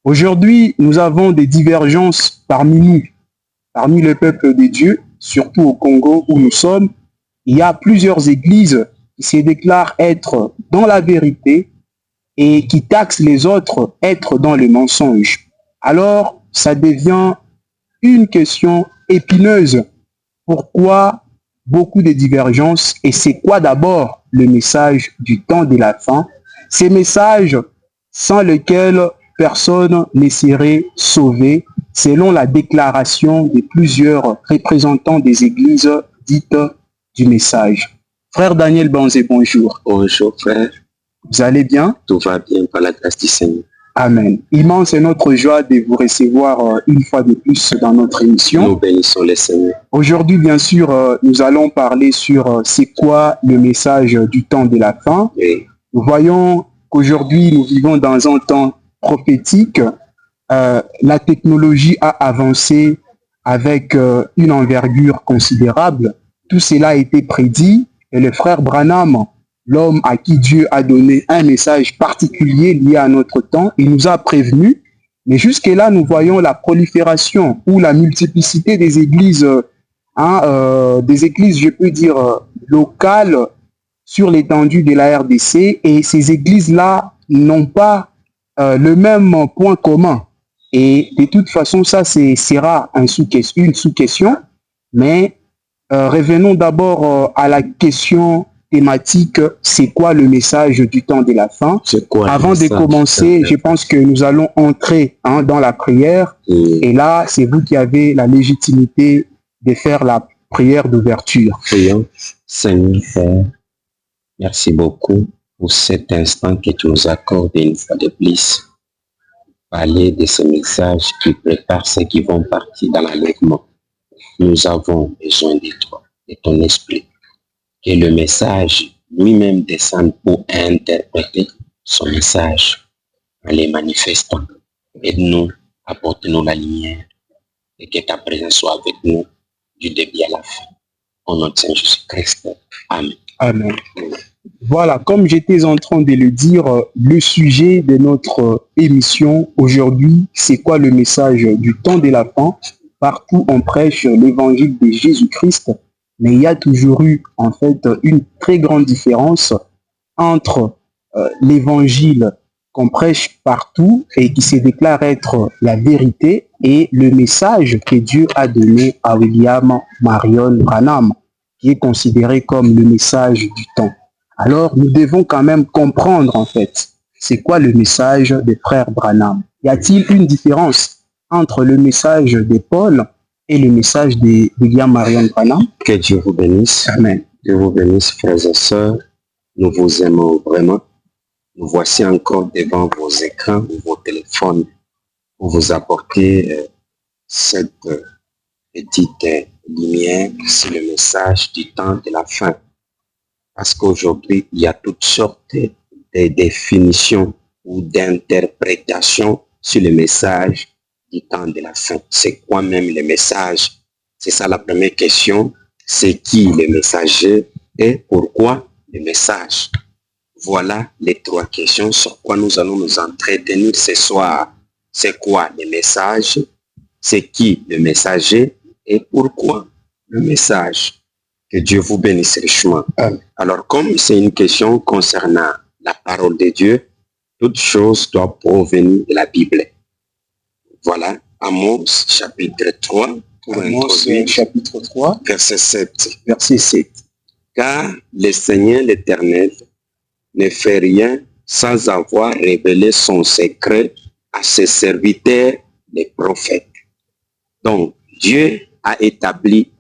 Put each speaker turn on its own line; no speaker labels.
Aujourd'hui, nous avons des divergences parmi nous, parmi le peuple de Dieu, surtout au Congo où nous sommes. Il y a plusieurs églises qui se déclarent être dans la vérité et qui taxent les autres être dans le mensonge. Alors, ça devient une question épineuse. Pourquoi beaucoup de divergences et c'est quoi d'abord le message du temps de la fin? Ces messages sans lesquels personne ne serait sauvé selon la déclaration de plusieurs représentants des églises dites du message. Frère Daniel Banzé, bonjour.
Bonjour frère.
Vous allez bien?
Tout va bien par la grâce du Seigneur.
Amen. Immense est notre joie de vous recevoir une fois de plus dans notre émission.
Nous bénissons le Seigneur.
Aujourd'hui, bien sûr, nous allons parler sur c'est quoi le message du temps de la fin.
Oui.
Nous voyons qu'aujourd'hui, nous vivons dans un temps prophétique. La technologie a avancé avec une envergure considérable. Tout cela a été prédit et le frère Branham, l'homme à qui Dieu a donné un message particulier lié à notre temps, il nous a prévenus. Mais jusque-là, nous voyons la prolifération ou la multiplicité des églises, je peux dire, locales sur l'étendue de la RDC. Et ces églises-là n'ont pas le même point commun. Et de toute façon, ça sera une sous-question. Mais revenons d'abord à la question thématique, c'est quoi le message du temps de la fin? Avant de commencer, je pense que nous allons entrer dans la prière. Et là, c'est vous qui avez la légitimité de faire la prière d'ouverture.
Prions. Seigneur Père, merci beaucoup pour cet instant que tu nous accordes une fois de plus. Parler de ce message qui prépare ceux qui vont partir dans l'enlèvement. Nous avons besoin de toi, de ton esprit. Que le message lui-même descende pour interpréter son message en les manifestant. Aide-nous, apporte-nous la lumière et que ta présence soit avec nous du début à la fin. Au nom de Saint Jésus-Christ. Amen.
Amen. Voilà, comme j'étais en train de le dire, le sujet de notre émission aujourd'hui, c'est quoi le message du temps de la fin? Partout on prêche l'évangile de Jésus-Christ, mais il y a toujours eu en fait une très grande différence entre l'évangile qu'on prêche partout et qui se déclare être la vérité et le message que Dieu a donné à William Marion Branham, qui est considéré comme le message du temps. Alors, nous devons quand même comprendre, en fait, c'est quoi le message des frères Branham. Y a-t-il une différence entre le message de Paul et le message de William Marion Branham?
Que Dieu vous bénisse.
Amen.
Dieu vous bénisse, frères et sœurs. Nous vous aimons vraiment. Nous voici encore devant vos écrans ou vos téléphones pour vous apporter cette petite lumière sur le message du temps de la fin. Parce qu'aujourd'hui, il y a toutes sortes de définitions ou d'interprétations sur le message du temps de la fin. C'est quoi même le message? C'est ça la première question. C'est qui le messager et pourquoi le message? Voilà les trois questions sur quoi nous allons nous entretenir ce soir. C'est quoi le message? C'est qui le messager et pourquoi le message? Que Dieu vous bénisse richement. Alors, comme c'est une question concernant la parole de Dieu, toute chose doit provenir de la Bible. Voilà, Amos chapitre 3, pour introduire,
chapitre 3,
verset 7.
verset 7.
Car le Seigneur l'Éternel ne fait rien sans avoir révélé son secret à ses serviteurs, les prophètes. Donc, Dieu a établi